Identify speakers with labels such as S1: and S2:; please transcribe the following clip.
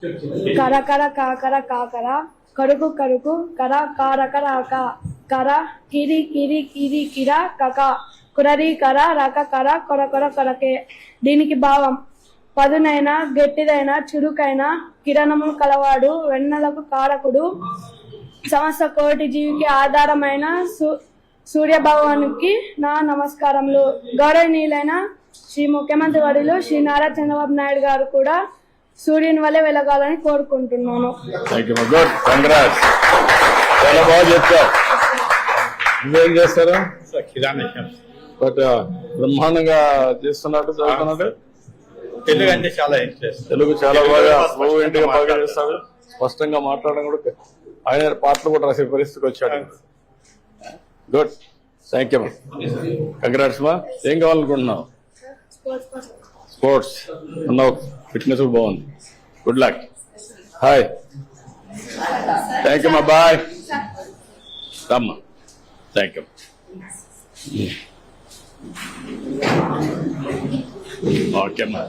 S1: కర కర కాకర కాకర కరుకు కరుకు కర కారకర కర కిరి కిరి కిరి కిర కక కురరి కర రక కర కొర కొర కొరకే. దీనికి భావం పదునైన గట్టిదైన చురుకైన కిరణము కలవాడు, వెన్నెలకు కారకుడు, సమస్త కోటి జీవికి ఆధారమైన సూర్యభగవానికి నా నమస్కారములు. గౌరవనీయులైన శ్రీ ముఖ్యమంత్రి వర్యులు శ్రీ నారా చంద్రబాబు నాయుడు గారు కూడా సూర్యుని వల్లే వెలగాలని కోరుకుంటున్నాను.
S2: చాలా బాగా చెప్తావు. నువ్వేం చేస్తారా? బట్ బ్రహ్మాండంగా చేస్తున్నట్టు చదువుతున్నట్టు.
S3: తెలుగు అంటే చాలా ఇంట్రెస్ట్.
S2: తెలుగు చాలా బాగా ఫ్లూయెంట్ గా బాగా చేస్తాడు. స్పష్టంగా మాట్లాడడం కూడా, ఆయన పాటలు కూడా రాసే పరిస్థితికి వచ్చాడు. Good, thank you. కంగ్రాట్స్ మా. ఏం కావాలనుకుంటున్నావు? స్పోర్ట్స్ ఉన్నావు, ఫిట్నెస్ కూడా బాగుంది. Good luck. Hi, thank you మా. బాయ్. రమ్మా. Thank you. ఓకే మా.